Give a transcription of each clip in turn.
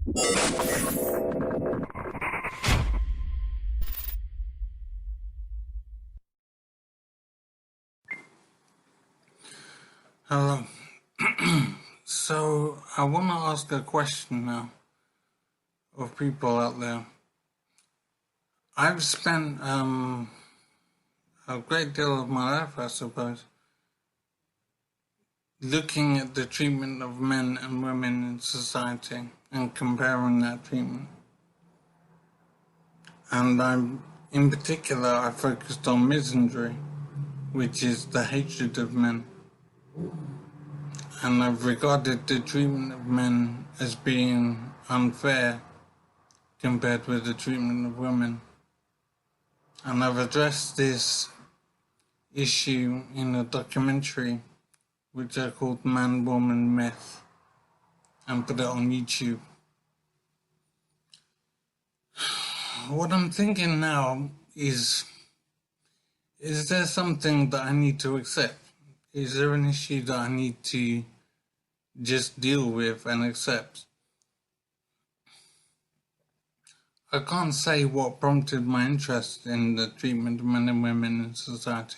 Hello. So, I want to ask a question now of people out there. I've spent a great deal of my life, I suppose, looking at the treatment of men and women in society and comparing that treatment. And in particular, I focused on misandry, which is the hatred of men. And I've regarded the treatment of men as being unfair compared with the treatment of women. And I've addressed this issue in a documentary which I called ManWomanMyth and put it on YouTube. What I'm thinking now is there something that I need to accept? Is there an issue that I need to just deal with and accept? I can't say what prompted my interest in the treatment of men and women in society.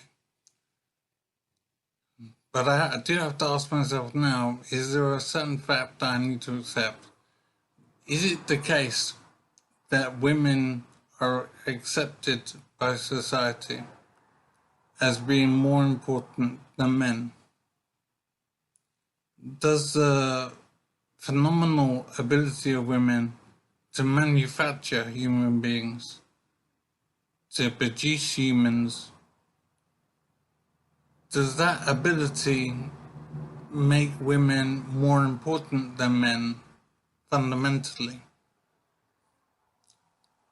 But I do have to ask myself now, is there a certain fact that I need to accept? Is it the case that women are accepted by society as being more important than men? Does the phenomenal ability of women to manufacture human beings, to produce humans, does that ability make women more important than men fundamentally?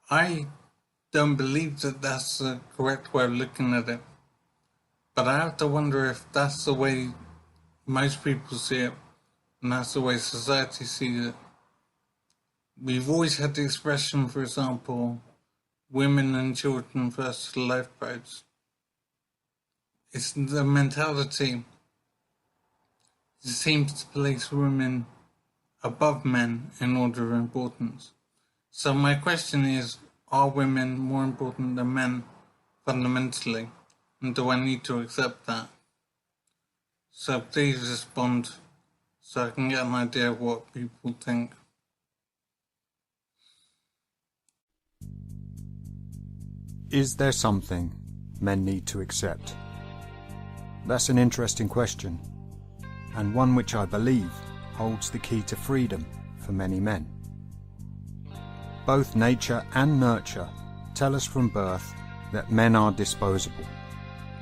I don't believe that that's the correct way of looking at it, but I have to wonder if that's the way most people see it, and that's the way society sees it. We've always had the expression, for example, women and children first to lifeboats. It's the mentality that seems to place women above men in order of importance. So my question is, are women more important than men fundamentally? And do I need to accept that? So please respond so I can get an idea of what people think. Is there something men need to accept? That's an interesting question, and one which I believe holds the key to freedom for many men. Both nature and nurture tell us from birth that men are disposable,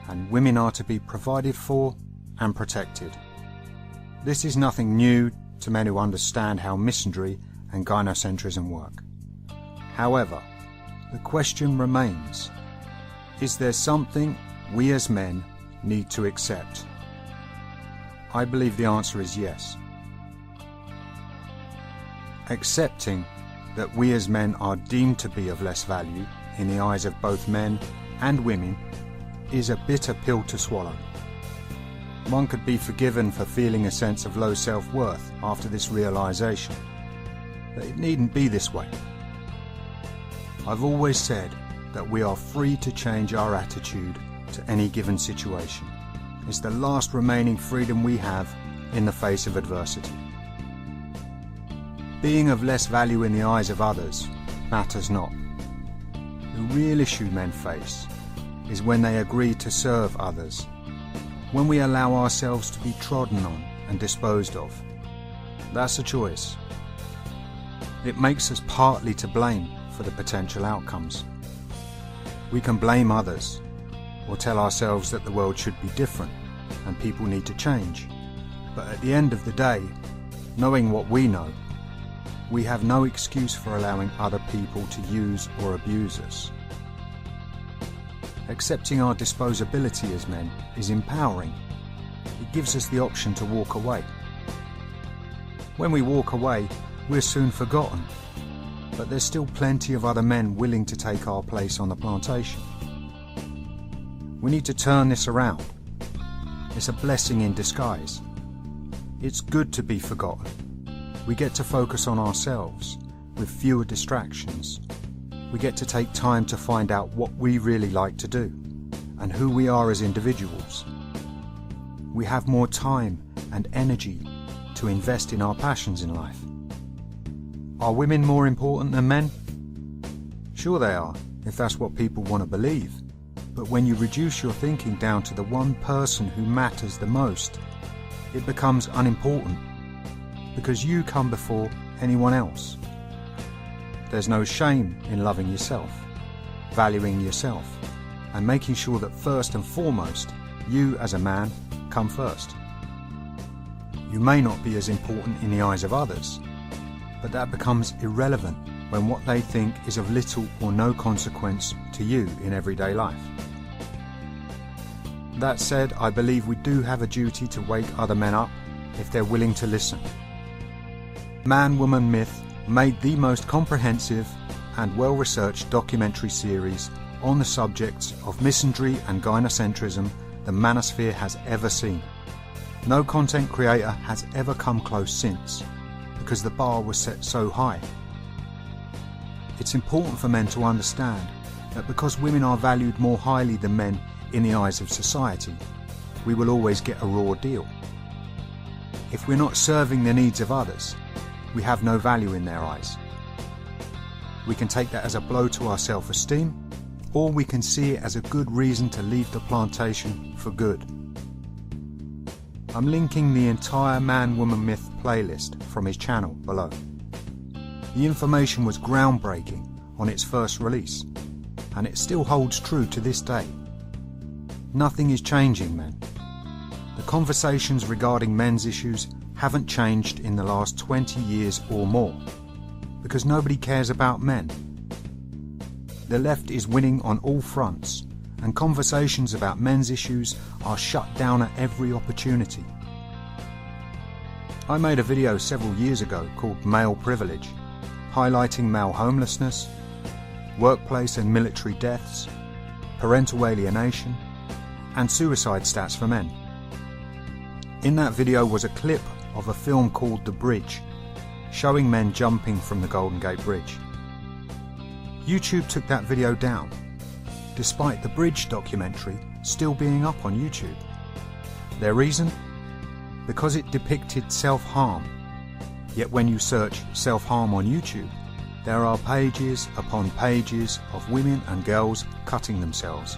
and women are to be provided for and protected. This is nothing new to men who understand how misandry and gynocentrism work. However, the question remains, is there something we as men need to accept? I believe the answer is yes. Accepting that we as men are deemed to be of less value in the eyes of both men and women is a bitter pill to swallow. One could be forgiven for feeling a sense of low self-worth after this realization, but it needn't be this way. I've always said that we are free to change our attitude to any given situation. It's the last remaining freedom we have in the face of adversity. Being of less value in the eyes of others matters not. The real issue men face is when they agree to serve others, when we allow ourselves to be trodden on and disposed of. That's a choice. It makes us partly to blame for the potential outcomes. We can blame others, or tell ourselves that the world should be different and people need to change. But at the end of the day, knowing what we know, we have no excuse for allowing other people to use or abuse us. Accepting our disposability as men is empowering. It gives us the option to walk away. When we walk away, we're soon forgotten, but there's still plenty of other men willing to take our place on the plantation. We need to turn this around. It's a blessing in disguise. It's good to be forgotten. We get to focus on ourselves with fewer distractions. We get to take time to find out what we really like to do and who we are as individuals. We have more time and energy to invest in our passions in life. Are women more important than men? Sure they are, if that's what people want to believe. But when you reduce your thinking down to the one person who matters the most, it becomes unimportant, because you come before anyone else. There's no shame in loving yourself, valuing yourself, and making sure that first and foremost, you as a man come first. You may not be as important in the eyes of others, but that becomes irrelevant when what they think is of little or no consequence to you in everyday life. That said, I believe we do have a duty to wake other men up if they're willing to listen. ManWomanMyth made the most comprehensive and well-researched documentary series on the subjects of misandry and gynocentrism the manosphere has ever seen. No content creator has ever come close since, because the bar was set so high. It's important for men to understand that because women are valued more highly than men in the eyes of society, we will always get a raw deal. If we're not serving the needs of others, we have no value in their eyes. We can take that as a blow to our self-esteem, or we can see it as a good reason to leave the plantation for good. I'm linking the entire ManWomanMyth playlist from his channel below. The information was groundbreaking on its first release, and it still holds true to this day. Nothing is changing, men. The conversations regarding men's issues haven't changed in the last 20 years or more, because nobody cares about men. The left is winning on all fronts, and conversations about men's issues are shut down at every opportunity. I made a video several years ago called Male Privilege, highlighting male homelessness, workplace and military deaths, parental alienation, and suicide stats for men. In that video was a clip of a film called The Bridge, showing men jumping from the Golden Gate Bridge. YouTube took that video down, despite the Bridge documentary still being up on YouTube. Their reason? Because it depicted self-harm. Yet when you search self-harm on YouTube, there are pages upon pages of women and girls cutting themselves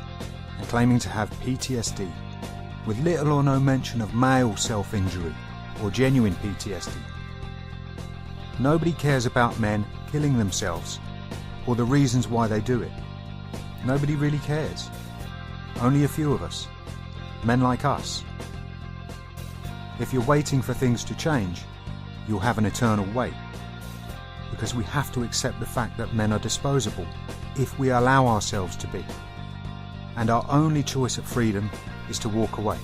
and claiming to have PTSD, with little or no mention of male self-injury or genuine PTSD. Nobody cares about men killing themselves or the reasons why they do it. Nobody really cares. Only a few of us. Men like us. If you're waiting for things to change, you'll have an eternal wait. Because we have to accept the fact that men are disposable, if we allow ourselves to be. And our only choice of freedom is to walk away.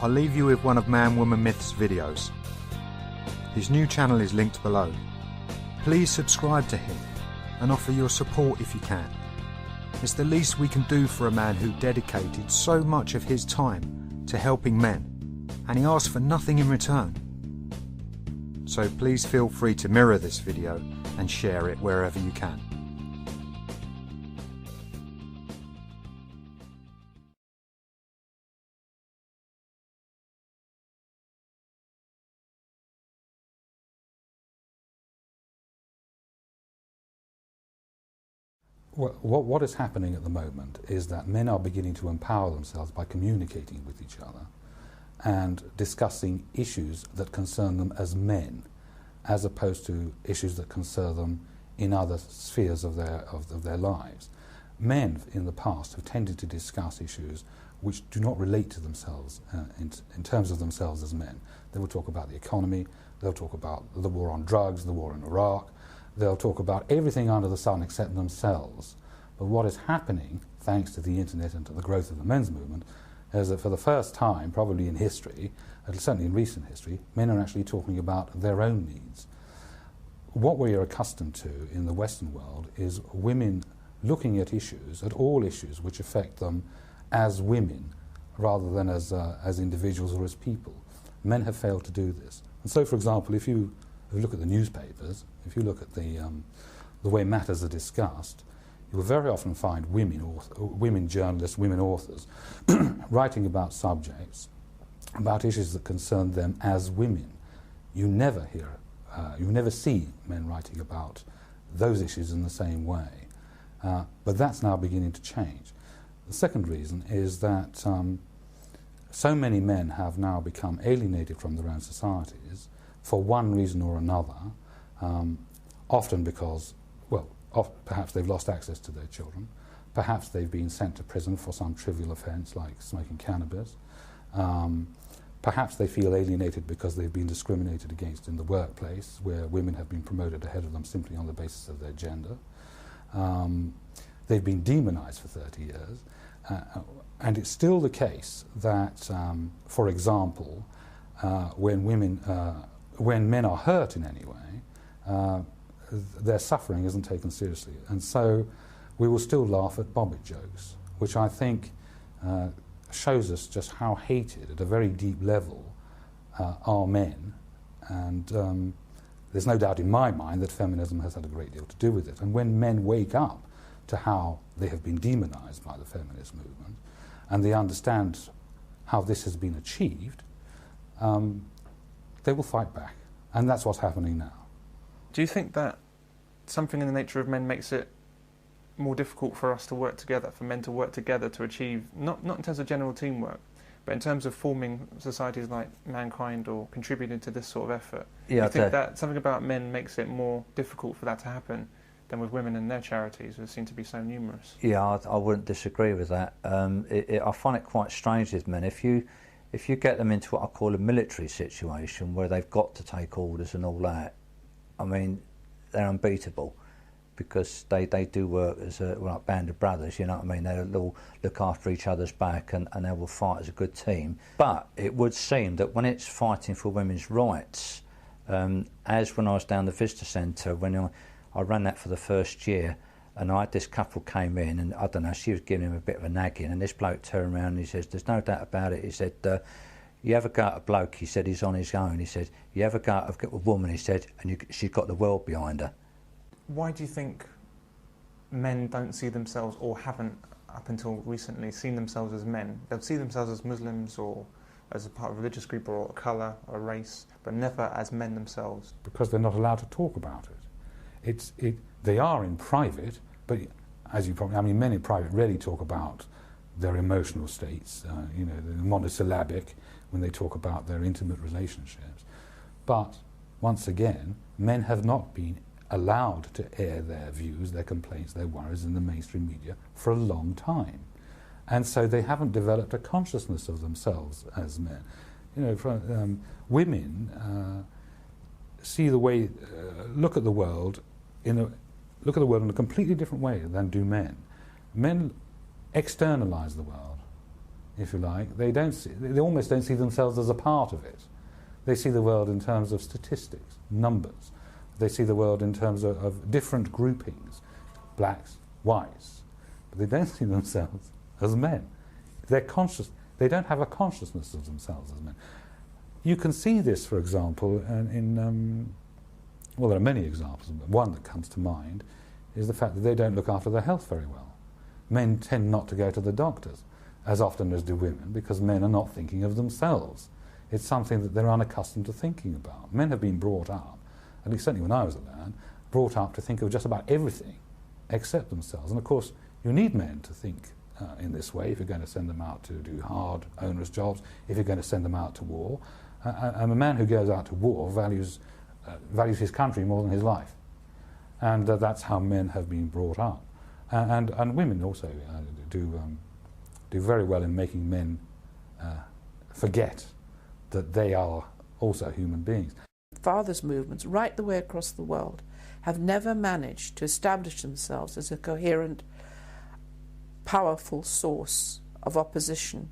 I'll leave you with one of ManWomanMyth's videos. His new channel is linked below. Please subscribe to him and offer your support if you can. It's the least we can do for a man who dedicated so much of his time to helping men, and he asked for nothing in return. So please feel free to mirror this video and share it wherever you can. Well, what is happening at the moment is that men are beginning to empower themselves by communicating with each other and discussing issues that concern them as men, as opposed to issues that concern them in other spheres of their lives. Men in the past have tended to discuss issues which do not relate to themselves in terms of themselves as men. They will talk about the economy, they'll talk about the war on drugs, the war in Iraq, they'll talk about everything under the sun except themselves. But what is happening, thanks to the internet and to the growth of the men's movement, is that for the first time, probably in history, certainly in recent history, men are actually talking about their own needs. What we are accustomed to in the Western world is women looking at issues, at all issues which affect them as women, rather than as individuals or as people. Men have failed to do this. And so, for example, if you look at the newspapers, if you look at the way matters are discussed, you will very often find women journalists, women authors, writing about subjects, about issues that concern them as women. You never see men writing about those issues in the same way. But that's now beginning to change. The second reason is that so many men have now become alienated from their own societies for one reason or another, often because, well, perhaps they've lost access to their children, perhaps they've been sent to prison for some trivial offence like smoking cannabis, perhaps they feel alienated because they've been discriminated against in the workplace, where women have been promoted ahead of them simply on the basis of their gender. They've been demonised for 30 years. And it's still the case that, for example, when men are hurt in any way, their suffering isn't taken seriously. And so we will still laugh at Bobbit jokes, which I think shows us just how hated at a very deep level are men. And there's no doubt in my mind that feminism has had a great deal to do with it. And when men wake up to how they have been demonised by the feminist movement, and they understand how this has been achieved, they will fight back. And that's what's happening now. Do you think that something in the nature of men makes it more difficult for us to work together, for men to work together to achieve, not in terms of general teamwork, but in terms of forming societies like Mankind or contributing to this sort of effort? Yeah, do you think that something about men makes it more difficult for that to happen than with women and their charities, who seem to be so numerous? Yeah, I wouldn't disagree with that. I find it quite strange with men. If you get them into what I call a military situation where they've got to take orders and all that, I mean, they're unbeatable, because they do work as a band of brothers, you know what I mean? They'll look after each other's back and they will fight as a good team. But it would seem that when it's fighting for women's rights, as when I was down the visitor centre, when I ran that for the first year, and I had this couple came in, and I don't know, she was giving him a bit of a nagging, and this bloke turned around and he says, there's no doubt about it, he said, you ever go at a bloke, he said, he's on his own, he said, you ever go at a woman, he said, and she's got the world behind her. Why do you think men don't see themselves, or haven't up until recently seen themselves as men? They'll see themselves as Muslims or as a part of a religious group or a colour or a race, but never as men themselves. Because they're not allowed to talk about it. They are in private, but as you probably, I mean, men in private rarely talk about their emotional states, you know, the monosyllabic when they talk about their intimate relationships. But once again, men have not been allowed to air their views, their complaints, their worries in the mainstream media for a long time. And so they haven't developed a consciousness of themselves as men. You know, women see the way, look at the world in a completely different way than do men. Men externalise the world, if you like. They almost don't see themselves as a part of it. They see the world in terms of statistics, numbers. They see the world in terms of different groupings, blacks, whites, but they don't see themselves as men. They're conscious. They don't have a consciousness of themselves as men. You can see this, for example, well, there are many examples, but one that comes to mind is the fact that they don't look after their health very well. Men tend not to go to the doctors as often as do women, because men are not thinking of themselves. It's something that they're unaccustomed to thinking about. Men have been brought up, at least certainly when I was a lad, brought up to think of just about everything except themselves. And of course, you need men to think in this way if you're going to send them out to do hard, onerous jobs, if you're going to send them out to war. And a man who goes out to war values his country more than his life. And that's how men have been brought up. And women also do very well in making men forget that they are also human beings. Fathers' movements right the way across the world have never managed to establish themselves as a coherent, powerful source of opposition.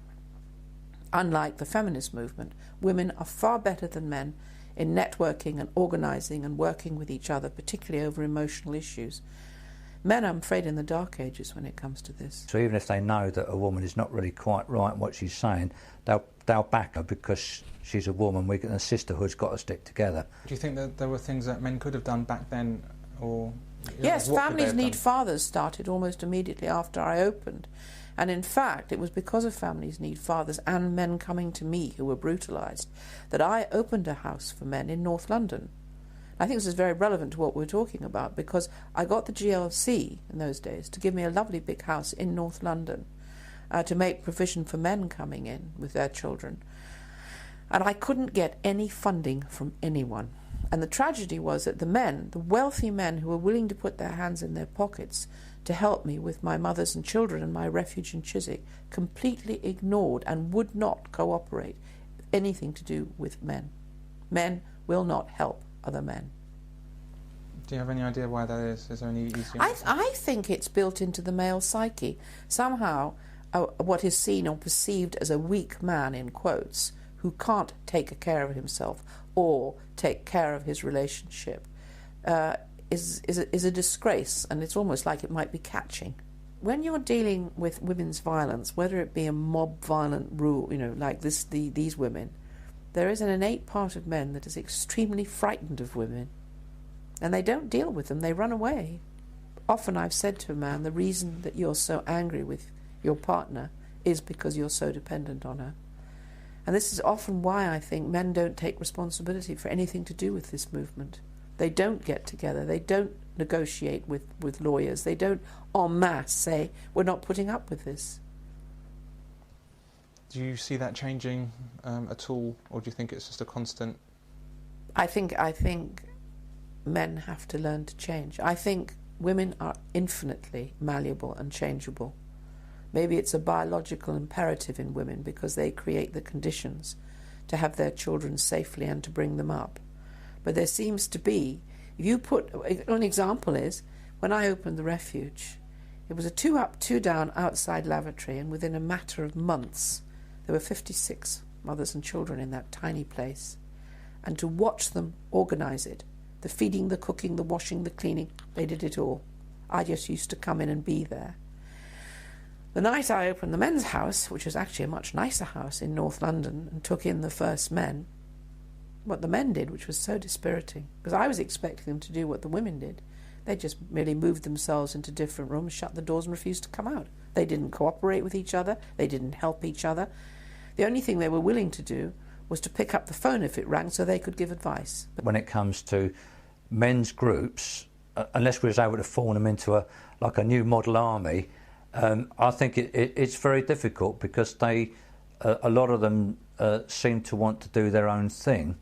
Unlike the feminist movement, women are far better than men in networking and organising and working with each other, particularly over emotional issues. Men, I'm afraid, in the dark ages when it comes to this. So even if they know that a woman is not really quite right in what she's saying, they'll they'll back her because she's a woman. The sisterhood's got to stick together. Do you think that there were things that men could have done back then, or yes, what could they Families have Need done? Fathers started almost immediately after I opened. And in fact, it was because of Families Need Fathers and men coming to me who were brutalised that I opened a house for men in North London. I think this is very relevant to what we're talking about, because I got the GLC in those days to give me a lovely big house in North London to make provision for men coming in with their children. And I couldn't get any funding from anyone. And the tragedy was that the men, the wealthy men who were willing to put their hands in their pockets to help me with my mothers and children and my refuge in Chiswick, completely ignored and would not cooperate with anything to do with men. Men will not help other men. Do you have any idea why that is? Is there any easy answer? I think it's built into the male psyche. Somehow, what is seen or perceived as a weak man, in quotes, who can't take care of himself or take care of his relationship, is a disgrace, and it's almost like it might be catching. When you're dealing with women's violence, whether it be a mob violent rule, like these women, there is an innate part of men that is extremely frightened of women, and they don't deal with them, they run away. Often I've said to a man, the reason that you're so angry with your partner is because you're so dependent on her. And this is often why I think men don't take responsibility for anything to do with this movement. They don't get together, they don't negotiate with lawyers, they don't en masse say, we're not putting up with this. Do you see that changing at all, or do you think it's just a constant? I think men have to learn to change. I think women are infinitely malleable and changeable. Maybe it's a biological imperative in women because they create the conditions to have their children safely and to bring them up. But there seems to be, if you put, an example is, when I opened the refuge, it was a 2 up, 2 down outside lavatory, and within a matter of months, there were 56 mothers and children in that tiny place. And to watch them organise it, the feeding, the cooking, the washing, the cleaning, they did it all. I just used to come in and be there. The night I opened the men's house, which was actually a much nicer house in North London, and took in the first men, what the men did, which was so dispiriting, because I was expecting them to do what the women did. They just merely moved themselves into different rooms, shut the doors and refused to come out. They didn't cooperate with each other, they didn't help each other. The only thing they were willing to do was to pick up the phone if it rang so they could give advice. When it comes to men's groups, unless we was able to form them into a new model army, I think it's very difficult because a lot of them seem to want to do their own thing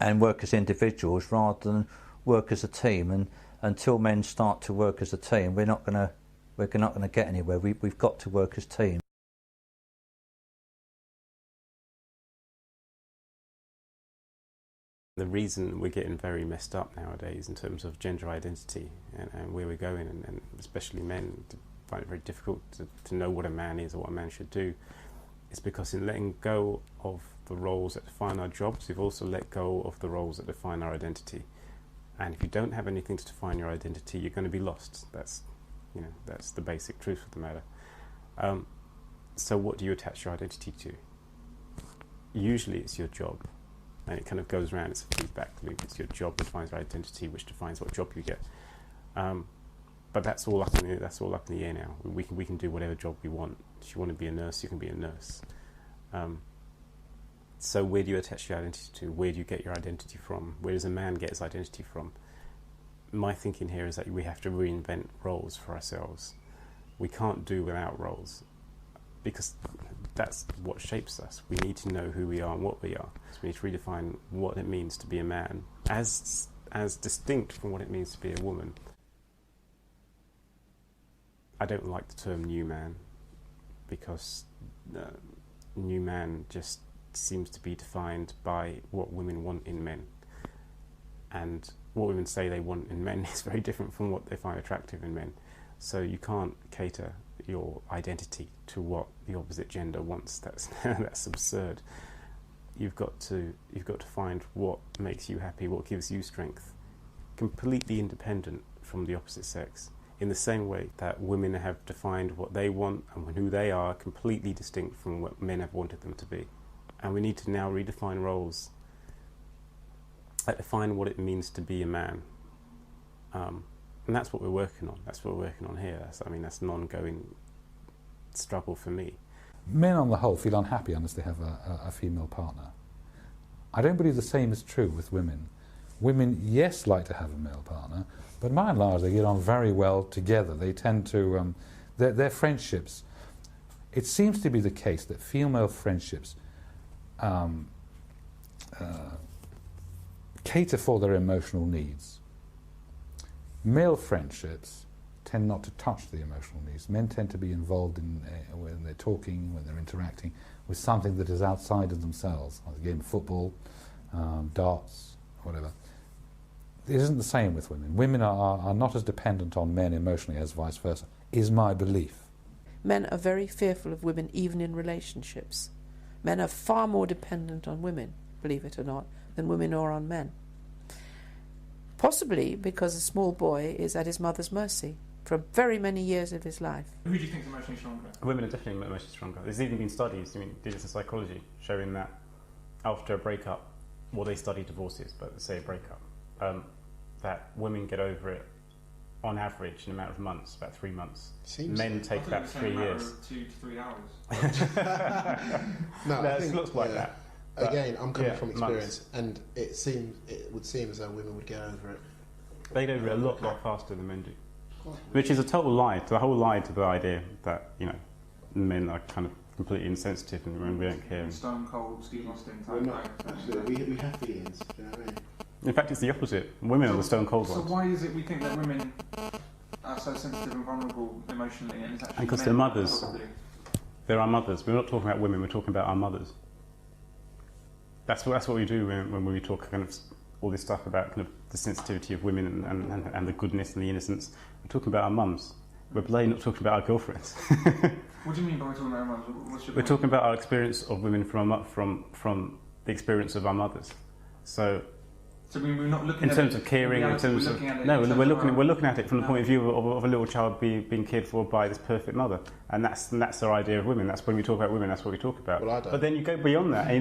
and work as individuals rather than work as a team. And until men start to work as a team, we're not going to get anywhere. We've got to work as teams. The reason we're getting very messed up nowadays in terms of gender identity and where we're going, and especially men find it very difficult to know what a man is or what a man should do, is because in letting go of the roles that define our jobs, we've also let go of the roles that define our identity. And if you don't have anything to define your identity, you're going to be lost. That's the basic truth of the matter. So what do you attach your identity to? Usually it's your job. And it kind of goes around, it's a feedback loop. It's your job that defines your identity, which defines what job you get. But that's all up in the air now. We can do whatever job we want. If you want to be a nurse, you can be a nurse. So where do you attach your identity to? Where do you get your identity from? Where does a man get his identity from? My thinking here is that we have to reinvent roles for ourselves. We can't do without roles, because that's what shapes us. We need to know who we are and what we are. So we need to redefine what it means to be a man as distinct from what it means to be a woman. I don't like the term new man, because new man just seems to be defined by what women want in men. And what women say they want in men is very different from what they find attractive in men. So you can't cater your identity to what the opposite gender wants. That's absurd. You've got to find what makes you happy, what gives you strength, completely independent from the opposite sex. in the same way that women have defined what they want and who they are completely distinct from what men have wanted them to be. And we need to now redefine roles that define what it means to be a man. And that's what we're working on. That's what we're working on here. That's an ongoing struggle for me. Men on the whole feel unhappy unless they have a female partner. I don't believe the same is true with women. Women, yes, like to have a male partner, but by and large they get on very well together. They tend to, their friendships, it seems to be the case that female friendships cater for their emotional needs. Male friendships tend not to touch the emotional needs. Men tend to be involved in, when they're talking, when they're interacting, with something that is outside of themselves, like a game of football, darts, whatever. It isn't the same with women. Women are not as dependent on men emotionally as vice versa, is my belief. Men are very fearful of women even in relationships. Men are far more dependent on women, believe it or not, than women are on men. Possibly because a small boy is at his mother's mercy for very many years of his life. Who do you think is emotionally stronger? Women are definitely emotionally stronger. There's even been studies, digital psychology, showing that after a breakup, well, they study divorces, but say a breakup, that women get over it on average in a matter of months, about 3 months. Men take about 3 years. 2 to 3 hours. No, I think, it looks like that. Again, I'm coming from experience, months. and it would seem as though women would get over it. They get over it a lot faster than men do. Which is a total lie, the whole lie to the idea that, men are kind of completely insensitive and we don't care. Stone cold, Steve Austin type. We're not, actually, we have feelings, do you know what I mean? In fact, it's the opposite. Women are the stone cold ones. So why is it we think that women are so sensitive and vulnerable emotionally? And it's actually because men they're mothers. probably. They're our mothers. We're not talking about women, we're talking about our mothers. That's what we do when we talk kind of all this stuff about kind of the sensitivity of women and the goodness and the innocence. We're talking about our mums. We're plainly not talking about our girlfriends. What do you mean by we're talking about our mums? What's your We're point? talking about our experience of women from the experience of our mothers. So we're not looking in at terms it of caring, in reality, terms of we're looking at it from the point of view of a little child being cared for by this perfect mother, and that's our idea of women. That's when we talk about women. That's what we talk about. Well, I don't. But then you go beyond that, and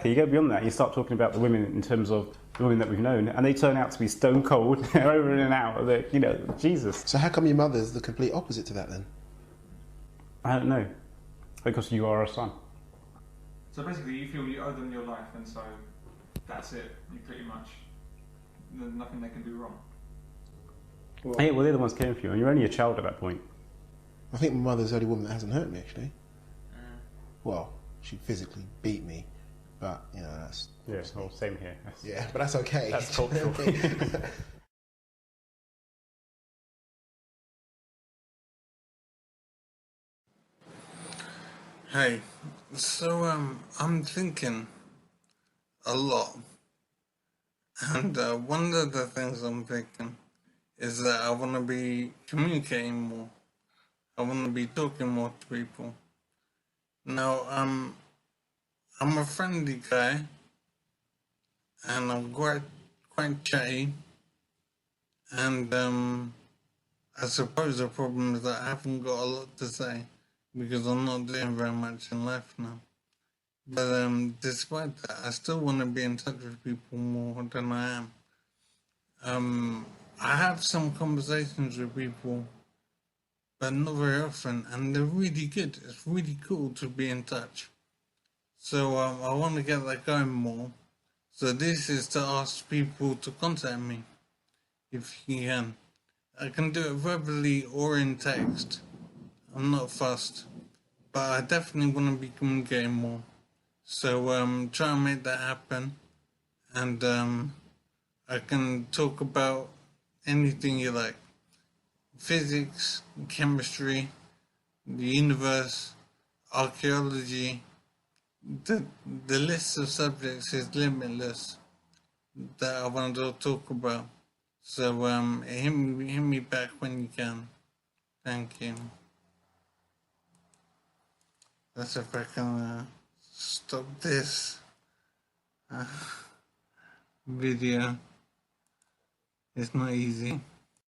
you go beyond that. And you start talking about the women in terms of the women that we've known, and they turn out to be stone cold, over in and out. Jesus. So how come your mother's the complete opposite to that then? I don't know, because you are a son. So basically, you feel you owe them your life, and so that's it. You pretty much. There's nothing they can do wrong. Well, Hey, well, they're the ones caring for you, and you're only a child at that point. I think my mother's the only woman that hasn't hurt me, actually. Well, she physically beat me, but, that's... Yeah, well, same here. Yeah, but that's okay. That's cultural. Hey, so I'm thinking a lot, and one of the things I'm thinking is that I want to be communicating more. I want to be talking more to people. Now, I'm a friendly guy, and I'm quite chatty, and I suppose the problem is that I haven't got a lot to say because I'm not doing very much in life now. But despite that, I still want to be in touch with people more than I am. I have some conversations with people, but not very often, and they're really good. It's really cool to be in touch. So I want to get that going more. So this is to ask people to contact me, if you can. I can do it verbally or in text. I'm not fussed, but I definitely want to be communicating more. So try and make that happen, and I can talk about anything you like. Physics, chemistry, the universe, archaeology. The list of subjects is limitless that I want to talk about. So hit me back when you can. Thank you. That's if I can stop this video. It's not easy.